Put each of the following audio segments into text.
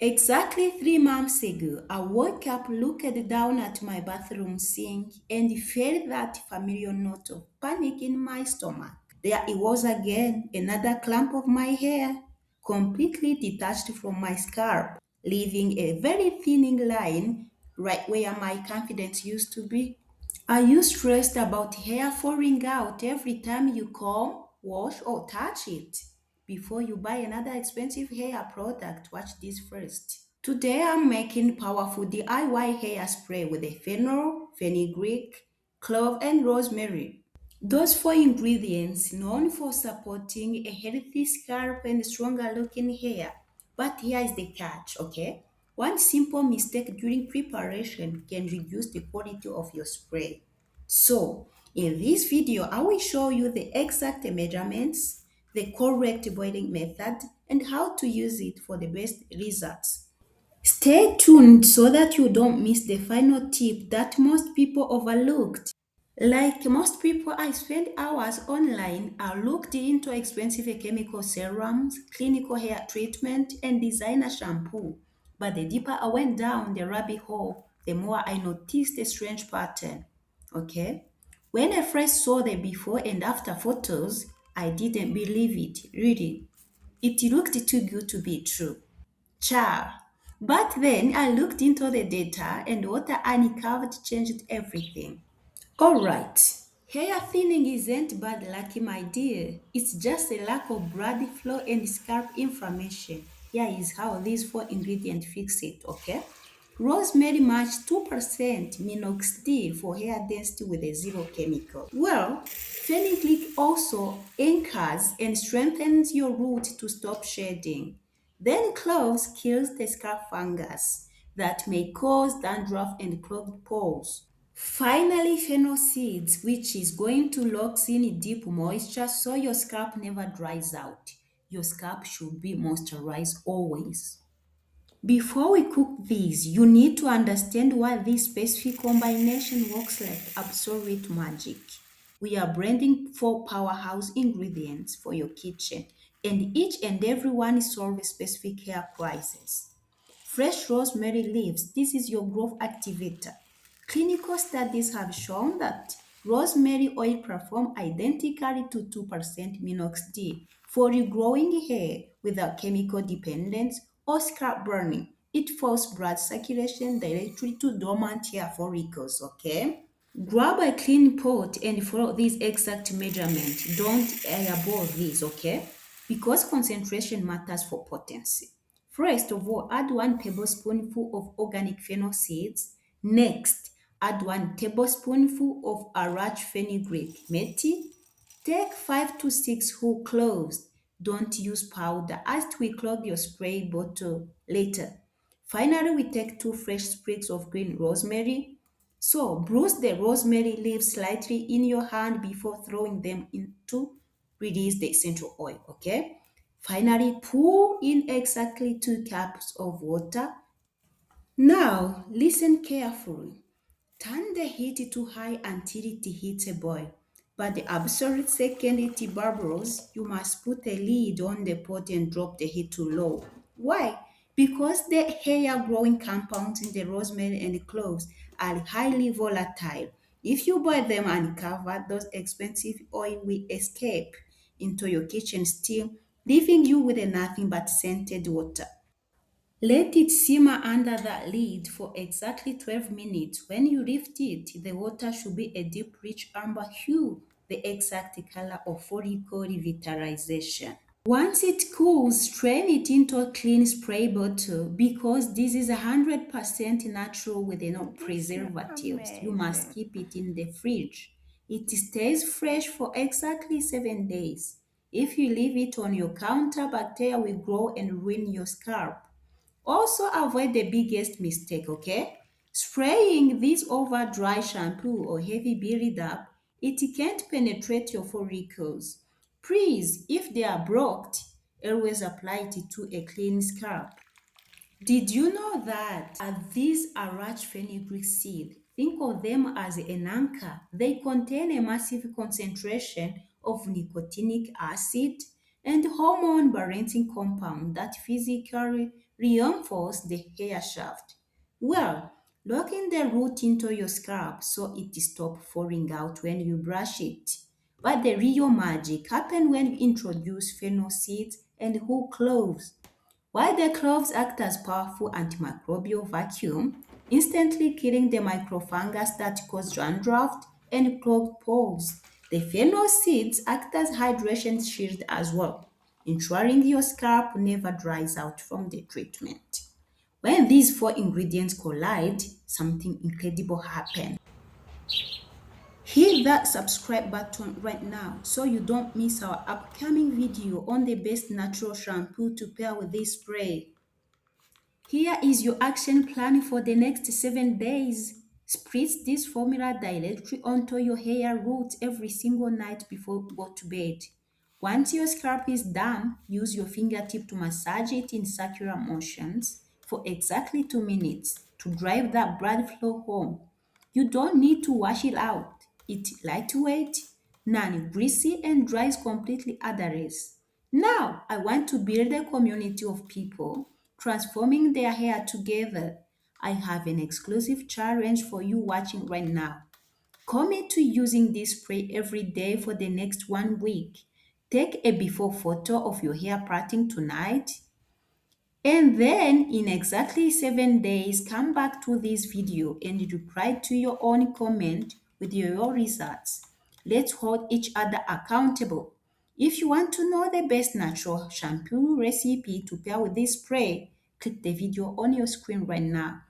Exactly 3 months ago, I woke up, looked down at my bathroom sink, and felt that familiar note of panic in my stomach. There it was again, another clump of my hair, completely detached from my scalp, leaving a very thinning line right where my confidence used to be. Are you stressed about hair falling out every time you comb, wash, or touch it? Before you buy another expensive hair product, watch this first. Today I'm making powerful DIY hairspray with a fennel, fenugreek, clove, and rosemary. Those four ingredients known for supporting a healthy scalp and stronger looking hair. But here is the catch, okay? One simple mistake during preparation can reduce the quality of your spray. So, in this video, I will show you the exact measurements, the correct boiling method, and how to use it for the best results. Stay tuned so that you don't miss the final tip that most people overlooked. Like most people, I spent hours online. I looked into expensive chemical serums, clinical hair treatment, and designer shampoo. But the deeper I went down the rabbit hole, the more I noticed a strange pattern. Okay? When I first saw the before and after photos, I didn't believe it, really. It looked too good to be true. Cha. But then I looked into the data and what I uncovered changed everything. All right. Hair thinning isn't bad luck, my dear. It's just a lack of blood flow and scalp inflammation. Here is how these four ingredients fix it, okay? Rosemary match 2% minoxidil for hair density with a zero chemical. Well, fenugreek also anchors and strengthens your root to stop shedding. Then cloves kills the scalp fungus that may cause dandruff and clogged pores. Finally, fennel seeds, which is going to lock in deep moisture so your scalp never dries out. Your scalp should be moisturized always. Before we cook these, you need to understand why this specific combination works like absolute magic. We are blending four powerhouse ingredients for your kitchen, and each and every one solves specific hair crisis. Fresh rosemary leaves, this is your growth activator. Clinical studies have shown that rosemary oil performs identically to 2% minoxidil for regrowing hair without chemical dependence or scalp burning. It forces blood circulation directly to dormant hair follicles, okay? Grab a clean pot and follow these exact measurements. Don't airball these, okay? Because concentration matters for potency. First of all, add 1 tablespoonful of organic fennel seeds. Next, add 1 tablespoonful of arach fenugreek methi. Take 5 to 6 whole cloves. Don't use powder as it will clog your spray bottle later. Finally, we take 2 fresh sprigs of green rosemary. So, bruise the rosemary leaves slightly in your hand before throwing them in to release the essential oil, okay? Finally, pour in exactly 2 cups of water. Now, listen carefully. Turn the heat to high until it hits a boil. But the absolute second it bubbles, you must put a lid on the pot and drop the heat to low. Why? Because the hair growing compounds in the rosemary and cloves are highly volatile. If you boil them uncovered, those expensive oil will escape into your kitchen steam, leaving you with nothing but scented water. Let it simmer under that lid for exactly 12 minutes. When you lift it, the water should be a deep, rich amber hue, the exact color of follicle revitalization. Once it cools, strain it into a clean spray bottle because this is 100% natural with no This is preservatives. You must amazing. keep it in the fridge. It stays fresh for exactly 7 days. If you leave it on your counter, bacteria will grow and ruin your scalp. Also, avoid the biggest mistake, okay? Spraying this over dry shampoo or heavy buildup, it can't penetrate your follicles. Please, if they are blocked, always apply it to a clean scalp. Did you know that these are rich fenugreek seed? Think of them as an anchor. They contain a massive concentration of nicotinic acid and hormone balancing compound that physically reinforce the hair shaft? Well, locking the root into your scalp so it stops falling out when you brush it. But the real magic happens when you introduce fennel seeds and whole cloves. While the cloves act as powerful antimicrobial vacuum, instantly killing the microfungus that cause dandruff and clogged pores, the fennel seeds act as hydration shield as well, ensuring your scalp never dries out from the treatment. When these four ingredients collide, something incredible happens. Hit that subscribe button right now so you don't miss our upcoming video on the best natural shampoo to pair with this spray. Here is your action plan for the next 7 days. Spritz this formula directly onto your hair roots every single night before you go to bed. Once your scalp is damp, use your fingertip to massage it in circular motions for exactly 2 minutes to drive that blood flow home. You don't need to wash it out. It's lightweight, non-greasy, and dries completely odorless. Now, I want to build a community of people transforming their hair together. I have an exclusive challenge for you watching right now. Commit to using this spray every day for the next 1 week. Take a before photo of your hair parting tonight, and then in exactly 7 days, come back to this video and reply to your own comment with your results. Let's hold each other accountable. If you want to know the best natural shampoo recipe to pair with this spray, click the video on your screen right now.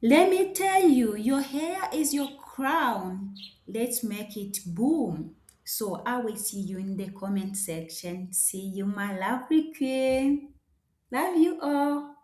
Let me tell you, your hair is your crown. Let's make it boom. So I will see you in the comment section. See you, my lovely queen. Love you all.